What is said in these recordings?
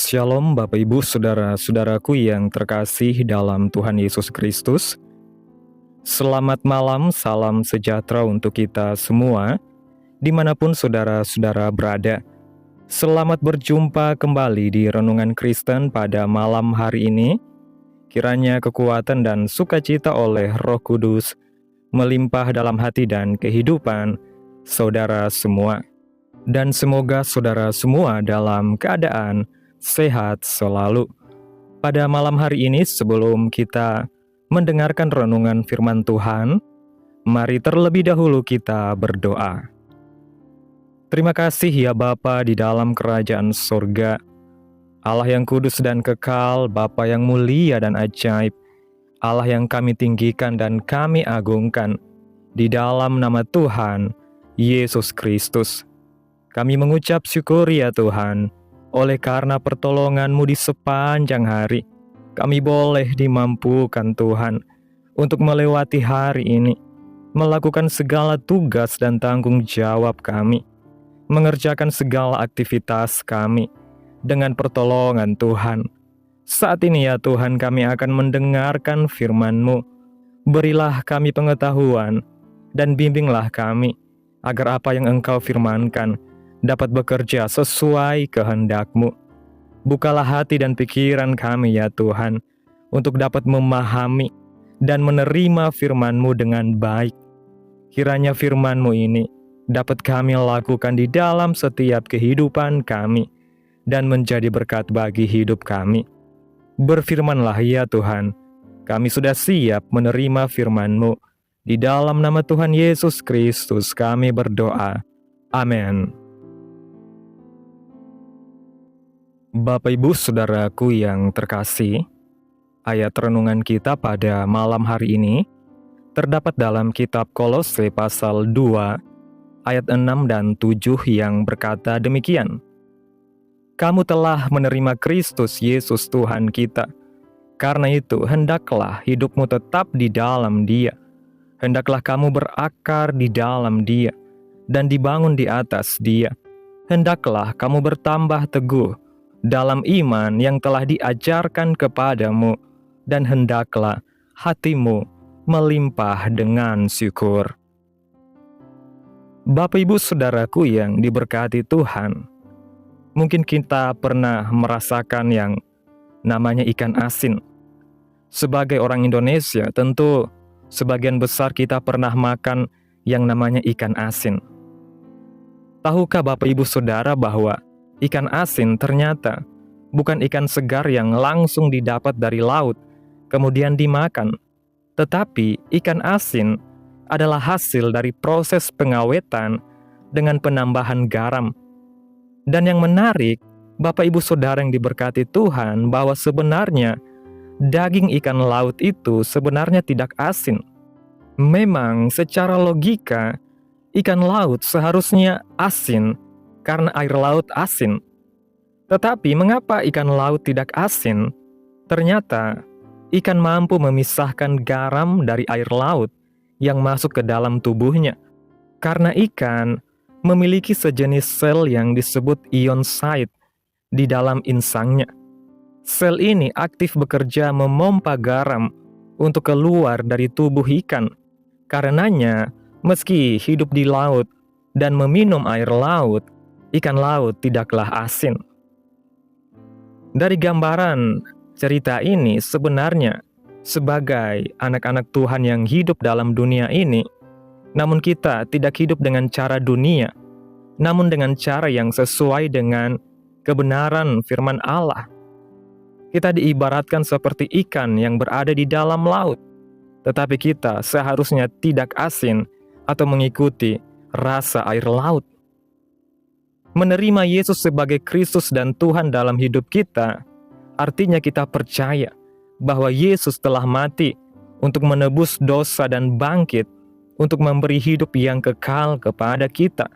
Shalom Bapak Ibu Saudara-saudaraku yang terkasih dalam Tuhan Yesus Kristus. Selamat malam, salam sejahtera untuk kita semua, dimanapun saudara-saudara berada. Selamat berjumpa kembali di Renungan Kristen pada malam hari ini. Kiranya kekuatan dan sukacita oleh Roh Kudus melimpah dalam hati dan kehidupan saudara semua. Dan semoga saudara semua dalam keadaan sehat selalu. Pada malam hari ini sebelum kita mendengarkan renungan firman Tuhan, mari terlebih dahulu kita berdoa. Terima kasih ya Bapa di dalam kerajaan sorga, Allah yang kudus dan kekal, Bapa yang mulia dan ajaib, Allah yang kami tinggikan dan kami agungkan, di dalam nama Tuhan Yesus Kristus. Kami mengucap syukur ya Tuhan, oleh karena pertolongan-Mu di sepanjang hari, kami boleh dimampukan Tuhan untuk melewati hari ini, melakukan segala tugas dan tanggung jawab kami, mengerjakan segala aktivitas kami dengan pertolongan Tuhan. Saat ini ya Tuhan, kami akan mendengarkan firman-Mu. Berilah kami pengetahuan dan bimbinglah kami, agar apa yang Engkau firmankan dapat bekerja sesuai kehendak-Mu. Bukalah hati dan pikiran kami ya Tuhan, untuk dapat memahami dan menerima firman-Mu dengan baik. Kiranya firman-Mu ini dapat kami lakukan di dalam setiap kehidupan kami, dan menjadi berkat bagi hidup kami. Berfirmanlah ya Tuhan, kami sudah siap menerima firman-Mu. Di dalam nama Tuhan Yesus Kristus kami berdoa. Amin. Bapak Ibu Saudaraku yang terkasih, ayat renungan kita pada malam hari ini terdapat dalam kitab Kolose pasal 2 ayat 6 dan 7 yang berkata demikian. Kamu telah menerima Kristus Yesus Tuhan kita. Karena itu hendaklah hidupmu tetap di dalam Dia. Hendaklah kamu berakar di dalam Dia dan dibangun di atas Dia. Hendaklah kamu bertambah teguh dalam iman yang telah diajarkan kepadamu, dan hendaklah hatimu melimpah dengan syukur. Bapak Ibu Saudaraku yang diberkati Tuhan, mungkin kita pernah merasakan yang namanya ikan asin. Sebagai orang Indonesia, tentu sebagian besar kita pernah makan yang namanya ikan asin. Tahukah Bapak Ibu Saudara bahwa ikan asin ternyata bukan ikan segar yang langsung didapat dari laut, kemudian dimakan. Tetapi ikan asin adalah hasil dari proses pengawetan dengan penambahan garam. Dan yang menarik, Bapak Ibu Saudara yang diberkati Tuhan, bahwa sebenarnya daging ikan laut itu sebenarnya tidak asin. Memang secara logika, ikan laut seharusnya asin, karena air laut asin. Tetapi mengapa ikan laut tidak asin? Ternyata ikan mampu memisahkan garam dari air laut yang masuk ke dalam tubuhnya. Karena ikan memiliki sejenis sel yang disebut ion site di dalam insangnya. Sel ini aktif bekerja memompa garam untuk keluar dari tubuh ikan. Karenanya, meski hidup di laut dan meminum air laut, ikan laut tidaklah asin. Dari gambaran cerita ini sebenarnya sebagai anak-anak Tuhan yang hidup dalam dunia ini, namun kita tidak hidup dengan cara dunia, namun dengan cara yang sesuai dengan kebenaran firman Allah. Kita diibaratkan seperti ikan yang berada di dalam laut, tetapi kita seharusnya tidak asin atau mengikuti rasa air laut. Menerima Yesus sebagai Kristus dan Tuhan dalam hidup kita, artinya kita percaya bahwa Yesus telah mati untuk menebus dosa dan bangkit untuk memberi hidup yang kekal kepada kita.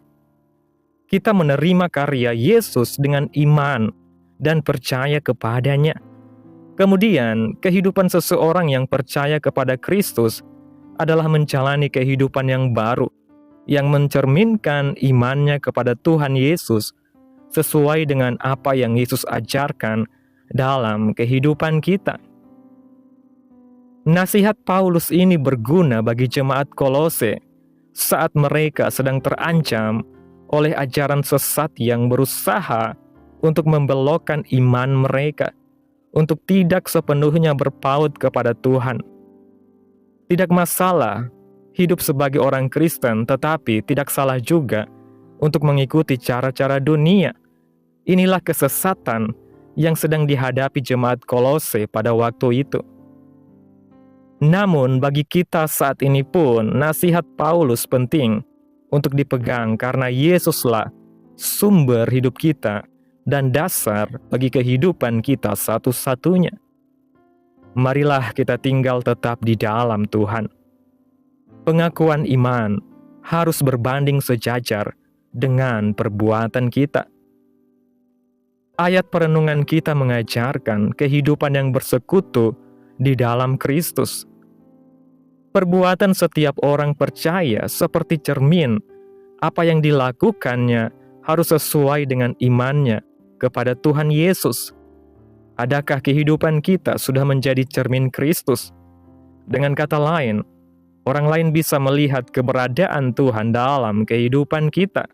Kita menerima karya Yesus dengan iman dan percaya kepadanya. Kemudian, kehidupan seseorang yang percaya kepada Kristus adalah menjalani kehidupan yang baru, yang mencerminkan imannya kepada Tuhan Yesus sesuai dengan apa yang Yesus ajarkan dalam kehidupan kita. Nasihat Paulus ini berguna bagi jemaat Kolose saat mereka sedang terancam oleh ajaran sesat yang berusaha untuk membelokkan iman mereka untuk tidak sepenuhnya berpaut kepada Tuhan. Tidak masalah hidup sebagai orang Kristen, tetapi tidak salah juga untuk mengikuti cara-cara dunia. Inilah kesesatan yang sedang dihadapi jemaat Kolose pada waktu itu. Namun bagi kita saat ini pun nasihat Paulus penting untuk dipegang karena Yesuslah sumber hidup kita dan dasar bagi kehidupan kita satu-satunya. Marilah kita tinggal tetap di dalam Tuhan. Pengakuan iman harus berbanding sejajar dengan perbuatan kita. Ayat perenungan kita mengajarkan kehidupan yang bersekutu di dalam Kristus. Perbuatan setiap orang percaya seperti cermin. Apa yang dilakukannya harus sesuai dengan imannya kepada Tuhan Yesus. Adakah kehidupan kita sudah menjadi cermin Kristus? Dengan kata lain, orang lain bisa melihat keberadaan Tuhan dalam kehidupan kita.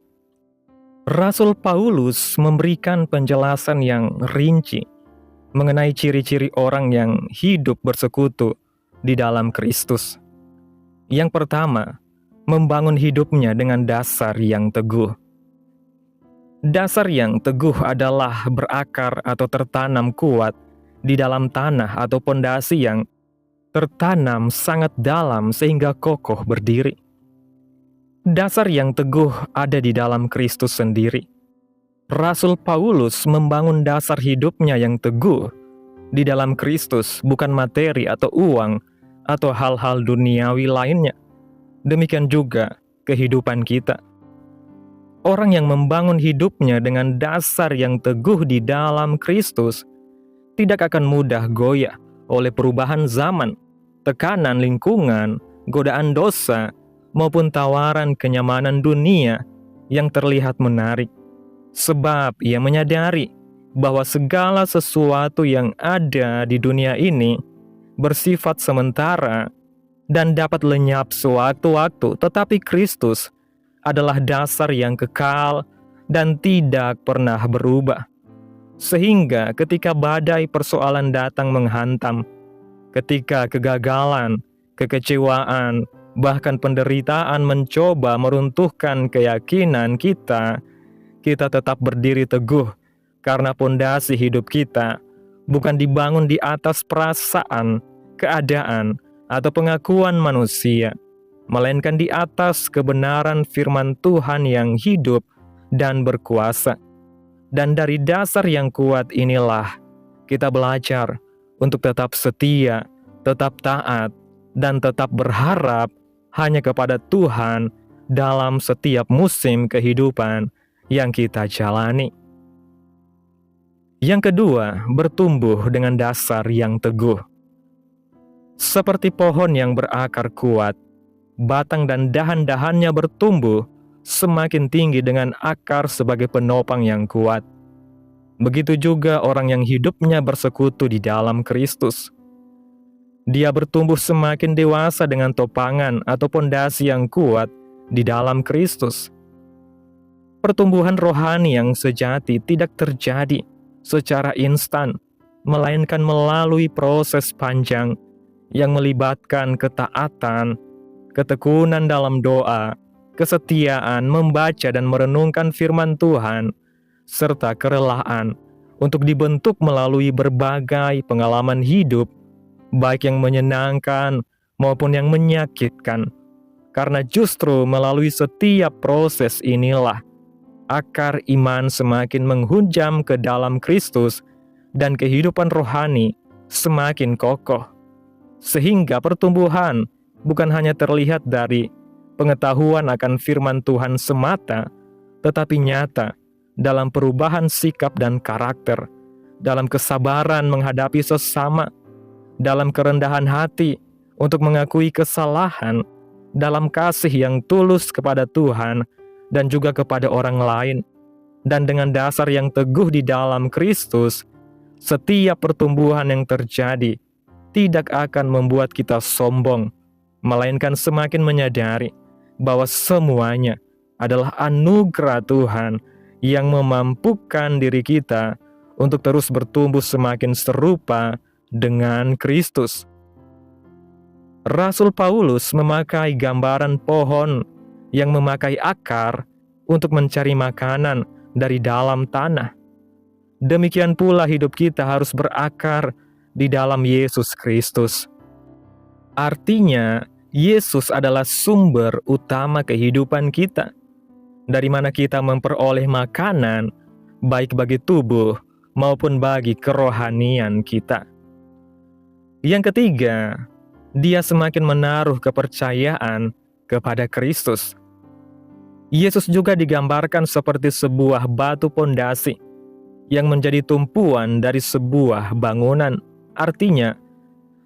Rasul Paulus memberikan penjelasan yang rinci mengenai ciri-ciri orang yang hidup bersekutu di dalam Kristus. Yang pertama, membangun hidupnya dengan dasar yang teguh. Dasar yang teguh adalah berakar atau tertanam kuat di dalam tanah atau pondasi yang tertanam sangat dalam sehingga kokoh berdiri. Dasar yang teguh ada di dalam Kristus sendiri. Rasul Paulus membangun dasar hidupnya yang teguh di dalam Kristus, bukan materi atau uang atau hal-hal duniawi lainnya. Demikian juga kehidupan kita. Orang yang membangun hidupnya dengan dasar yang teguh di dalam Kristus tidak akan mudah goyah oleh perubahan zaman, tekanan lingkungan, godaan dosa, maupun tawaran kenyamanan dunia yang terlihat menarik. Sebab ia menyadari bahwa segala sesuatu yang ada di dunia ini bersifat sementara dan dapat lenyap sewaktu-waktu, tetapi Kristus adalah dasar yang kekal dan tidak pernah berubah. Sehingga ketika badai persoalan datang menghantam, ketika kegagalan, kekecewaan, bahkan penderitaan mencoba meruntuhkan keyakinan kita, kita tetap berdiri teguh karena pondasi hidup kita bukan dibangun di atas perasaan, keadaan, atau pengakuan manusia, melainkan di atas kebenaran firman Tuhan yang hidup dan berkuasa. Dan dari dasar yang kuat inilah kita belajar untuk tetap setia, tetap taat, dan tetap berharap hanya kepada Tuhan dalam setiap musim kehidupan yang kita jalani. Yang kedua, bertumbuh dengan dasar yang teguh. Seperti pohon yang berakar kuat, batang dan dahan-dahannya bertumbuh semakin tinggi dengan akar sebagai penopang yang kuat. Begitu juga orang yang hidupnya bersekutu di dalam Kristus. Dia bertumbuh semakin dewasa dengan topangan atau pondasi yang kuat di dalam Kristus. Pertumbuhan rohani yang sejati tidak terjadi secara instan, melainkan melalui proses panjang yang melibatkan ketaatan, ketekunan dalam doa, kesetiaan membaca dan merenungkan firman Tuhan, serta kerelaan untuk dibentuk melalui berbagai pengalaman hidup, baik yang menyenangkan maupun yang menyakitkan. Karena justru melalui setiap proses inilah akar iman semakin menghunjam ke dalam Kristus dan kehidupan rohani semakin kokoh. Sehingga pertumbuhan bukan hanya terlihat dari pengetahuan akan firman Tuhan semata, tetapi nyata dalam perubahan sikap dan karakter, dalam kesabaran menghadapi sesama, dalam kerendahan hati untuk mengakui kesalahan, dalam kasih yang tulus kepada Tuhan dan juga kepada orang lain, Dan dengan dasar yang teguh di dalam Kristus, setiap pertumbuhan yang terjadi tidak akan membuat kita sombong, melainkan semakin menyadari bahwa semuanya adalah anugerah Tuhan yang memampukan diri kita untuk terus bertumbuh semakin serupa dengan Kristus. Rasul Paulus memakai gambaran pohon yang memakai akar untuk mencari makanan dari dalam tanah. Demikian pula hidup kita harus berakar di dalam Yesus Kristus. Artinya, Yesus adalah sumber utama kehidupan kita, dari mana kita memperoleh makanan, baik bagi tubuh maupun bagi kerohanian kita. Yang ketiga, dia semakin menaruh kepercayaan kepada Kristus. Yesus juga digambarkan seperti sebuah batu pondasi yang menjadi tumpuan dari sebuah bangunan. Artinya,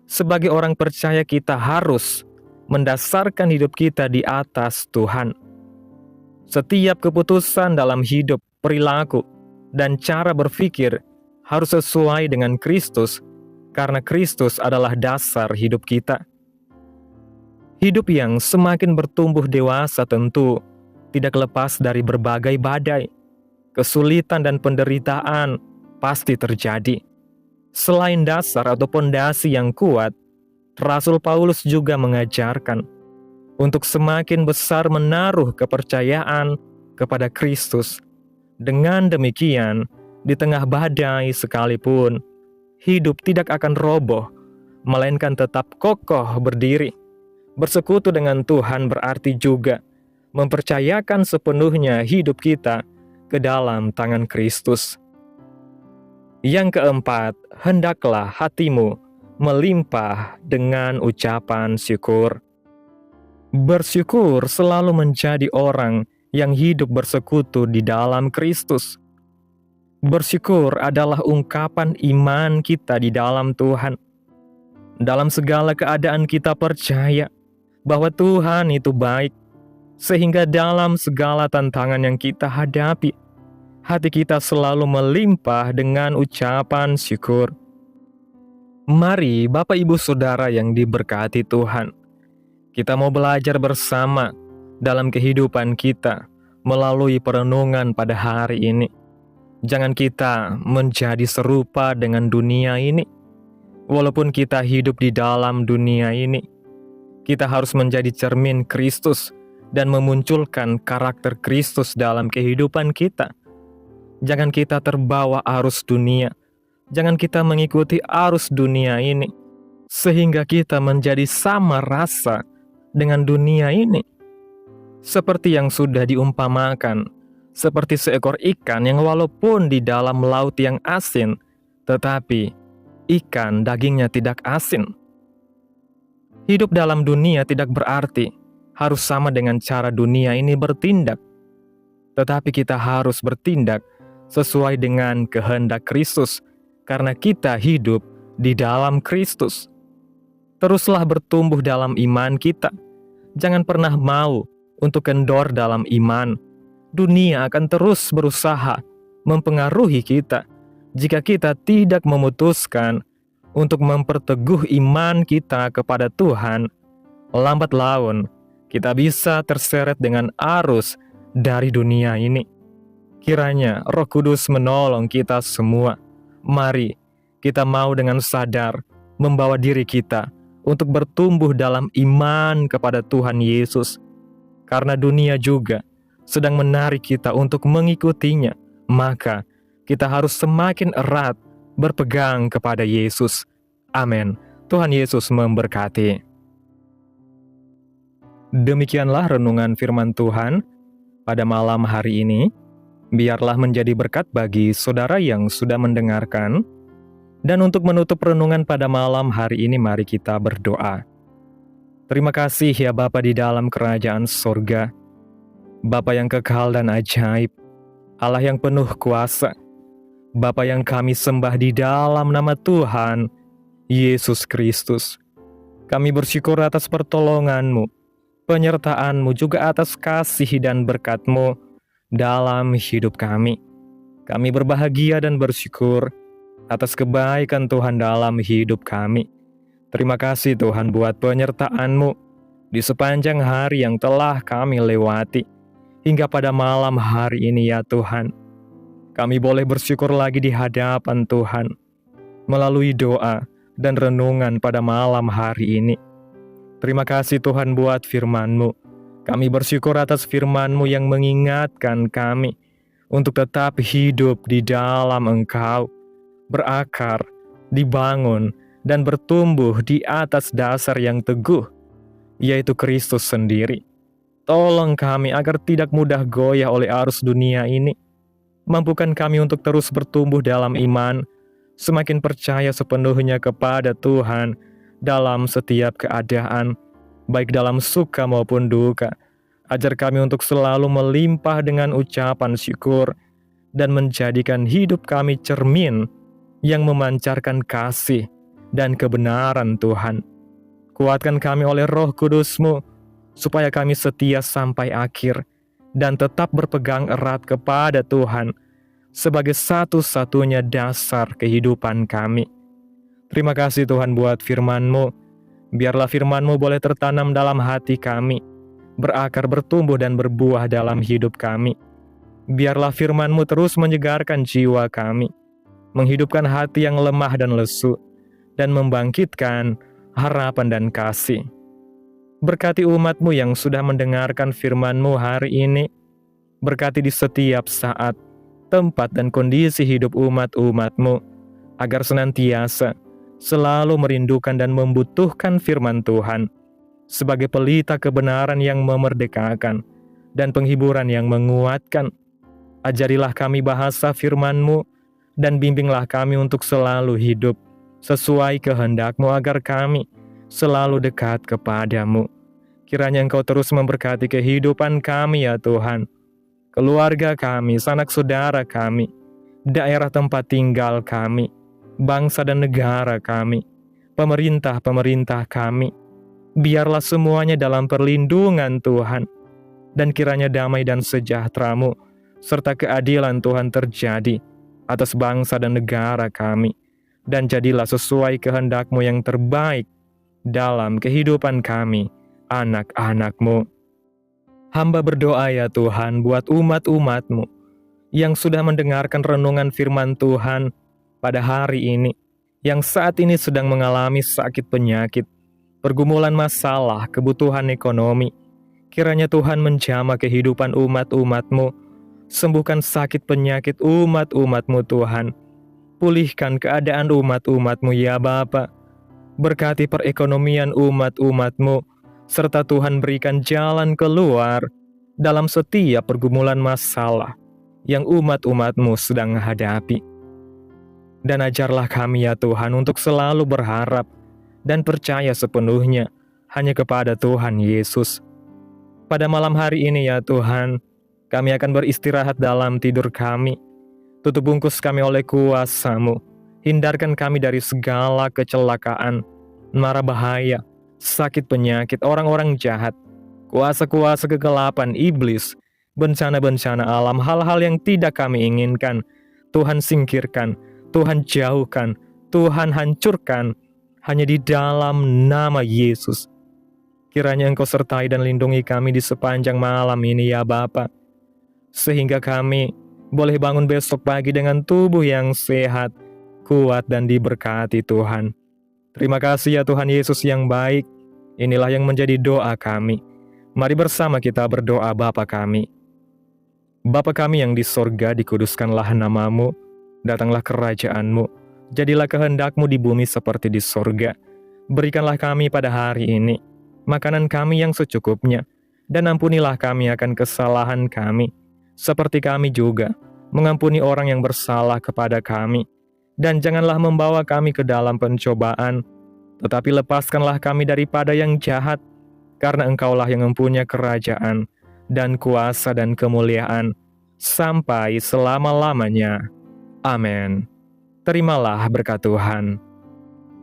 sebagai orang percaya kita harus mendasarkan hidup kita di atas Tuhan. Setiap keputusan dalam hidup, perilaku, dan cara berpikir harus sesuai dengan Kristus, karena Kristus adalah dasar hidup kita. Hidup yang semakin bertumbuh dewasa tentu tidak lepas dari berbagai badai. Kesulitan dan penderitaan pasti terjadi. Selain dasar atau pondasi yang kuat, Rasul Paulus juga mengajarkan untuk semakin besar menaruh kepercayaan kepada Kristus. Dengan demikian, di tengah badai sekalipun, hidup tidak akan roboh, melainkan tetap kokoh berdiri. Bersekutu dengan Tuhan berarti juga mempercayakan sepenuhnya hidup kita ke dalam tangan Kristus. Yang keempat, hendaklah hatimu melimpah dengan ucapan syukur. Bersyukur selalu menjadi orang yang hidup bersekutu di dalam Kristus. Bersyukur adalah ungkapan iman kita di dalam Tuhan. Dalam segala keadaan kita percaya bahwa Tuhan itu baik, sehingga dalam segala tantangan yang kita hadapi, hati kita selalu melimpah dengan ucapan syukur. Mari Bapak Ibu Saudara yang diberkati Tuhan, kita mau belajar bersama dalam kehidupan kita melalui perenungan pada hari ini. Jangan kita menjadi serupa dengan dunia ini. Walaupun kita hidup di dalam dunia ini, kita harus menjadi cermin Kristus dan memunculkan karakter Kristus dalam kehidupan kita. Jangan kita terbawa arus dunia. Jangan kita mengikuti arus dunia ini, sehingga kita menjadi sama rasa dengan dunia ini. Seperti yang sudah diumpamakan, seperti seekor ikan yang walaupun di dalam laut yang asin, tetapi ikan dagingnya tidak asin. Hidup dalam dunia tidak berarti harus sama dengan cara dunia ini bertindak, tetapi kita harus bertindak sesuai dengan kehendak Kristus, karena kita hidup di dalam Kristus. Teruslah bertumbuh dalam iman kita. Jangan pernah mau untuk kendor dalam iman. Dunia akan terus berusaha mempengaruhi kita jika kita tidak memutuskan untuk memperteguh iman kita kepada Tuhan. Lambat laun kita bisa terseret dengan arus dari dunia ini. Kiranya Roh Kudus menolong kita semua. Mari kita mau dengan sadar membawa diri kita untuk bertumbuh dalam iman kepada Tuhan Yesus. Karena dunia juga sedang menarik kita untuk mengikutinya, maka kita harus semakin erat berpegang kepada Yesus. Amin. Tuhan Yesus memberkati. Demikianlah renungan firman Tuhan pada malam hari ini. Biarlah menjadi berkat bagi saudara yang sudah mendengarkan. Dan untuk menutup renungan pada malam hari ini, mari kita berdoa. Terima kasih ya Bapa di dalam kerajaan sorga, Bapa yang kekal dan ajaib, Allah yang penuh kuasa, Bapa yang kami sembah di dalam nama Tuhan Yesus Kristus. Kami bersyukur atas pertolongan-Mu, penyertaan-Mu, juga atas kasih dan berkat-Mu dalam hidup kami. Kami berbahagia dan bersyukur atas kebaikan Tuhan dalam hidup kami. Terima kasih Tuhan buat penyertaan-Mu di sepanjang hari yang telah kami lewati. Hingga pada malam hari ini ya Tuhan, kami boleh bersyukur lagi di hadapan Tuhan melalui doa dan renungan pada malam hari ini. Terima kasih Tuhan buat firman-Mu. Kami bersyukur atas firman-Mu yang mengingatkan kami untuk tetap hidup di dalam Engkau, berakar, dibangun, dan bertumbuh di atas dasar yang teguh, yaitu Kristus sendiri. Tolong kami agar tidak mudah goyah oleh arus dunia ini. Mampukan kami untuk terus bertumbuh dalam iman, semakin percaya sepenuhnya kepada Tuhan dalam setiap keadaan, baik dalam suka maupun duka. Ajar kami untuk selalu melimpah dengan ucapan syukur dan menjadikan hidup kami cermin yang memancarkan kasih dan kebenaran Tuhan. Kuatkan kami oleh Roh Kudus-Mu, supaya kami setia sampai akhir dan tetap berpegang erat kepada Tuhan sebagai satu-satunya dasar kehidupan kami. Terima kasih Tuhan buat firman-Mu. Biarlah firman-Mu boleh tertanam dalam hati kami, berakar, bertumbuh, dan berbuah dalam hidup kami. Biarlah firman-Mu terus menyegarkan jiwa kami, menghidupkan hati yang lemah dan lesu, dan membangkitkan harapan dan kasih. Berkati umat-Mu yang sudah mendengarkan firman-Mu hari ini. Berkati di setiap saat, tempat, dan kondisi hidup umat-umat-Mu, agar senantiasa selalu merindukan dan membutuhkan firman Tuhan sebagai pelita kebenaran yang memerdekakan dan penghiburan yang menguatkan. Ajarilah kami bahasa firman-Mu dan bimbinglah kami untuk selalu hidup sesuai kehendak-Mu agar kami selalu dekat kepada-Mu. Kiranya Engkau terus memberkati kehidupan kami ya Tuhan, keluarga kami, sanak saudara kami, daerah tempat tinggal kami, bangsa dan negara kami, pemerintah-pemerintah kami. Biarlah semuanya dalam perlindungan Tuhan, dan kiranya damai dan sejahtera-Mu serta keadilan Tuhan terjadi atas bangsa dan negara kami, dan jadilah sesuai kehendak-Mu yang terbaik dalam kehidupan kami, anak-anak-Mu. Hamba berdoa ya Tuhan buat umat-umat-Mu yang sudah mendengarkan renungan firman Tuhan pada hari ini, yang saat ini sedang mengalami sakit penyakit, pergumulan masalah, kebutuhan ekonomi. Kiranya Tuhan menjamah kehidupan umat-umat-Mu, sembuhkan sakit penyakit umat-umat-Mu Tuhan, pulihkan keadaan umat-umat-Mu ya Bapa. Berkati perekonomian umat-umat-Mu, serta Tuhan berikan jalan keluar dalam setiap pergumulan masalah yang umat-umat-Mu sedang hadapi. Dan ajarlah kami ya Tuhan untuk selalu berharap dan percaya sepenuhnya hanya kepada Tuhan Yesus. Pada malam hari ini ya Tuhan, kami akan beristirahat dalam tidur kami. Tutup bungkus kami oleh kuasa-Mu. Hindarkan kami dari segala kecelakaan, mara bahaya, sakit penyakit, orang-orang jahat, kuasa-kuasa kegelapan iblis, bencana-bencana alam, hal-hal yang tidak kami inginkan. Tuhan singkirkan, Tuhan jauhkan, Tuhan hancurkan, hanya di dalam nama Yesus. Kiranya Engkau sertai dan lindungi kami di sepanjang malam ini ya Bapa, sehingga kami boleh bangun besok pagi dengan tubuh yang sehat, kuat, dan diberkati Tuhan. Terima kasih ya Tuhan Yesus yang baik. Inilah yang menjadi doa kami. Mari bersama kita berdoa. Bapa kami. Bapa kami yang di sorga, dikuduskanlah nama-Mu. Datanglah kerajaan-Mu. Jadilah kehendak-Mu di bumi seperti di sorga. Berikanlah kami pada hari ini makanan kami yang secukupnya, dan ampunilah kami akan kesalahan kami, seperti kami juga mengampuni orang yang bersalah kepada kami. Dan janganlah membawa kami ke dalam pencobaan, tetapi lepaskanlah kami daripada yang jahat, karena Engkaulah yang mempunyai kerajaan, dan kuasa, dan kemuliaan, sampai selama-lamanya. Amin. Terimalah berkat Tuhan.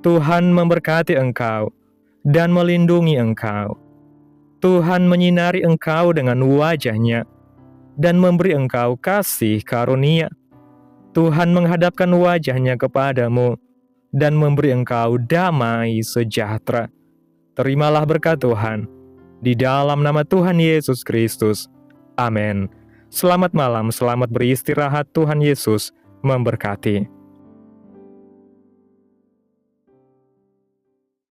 Tuhan memberkati engkau, dan melindungi engkau. Tuhan menyinari engkau dengan wajah-Nya, dan memberi engkau kasih karunia. Tuhan menghadapkan wajah-Nya kepadamu dan memberi engkau damai sejahtera. Terimalah berkat Tuhan di dalam nama Tuhan Yesus Kristus. Amin. Selamat malam, selamat beristirahat. Tuhan Yesus memberkati.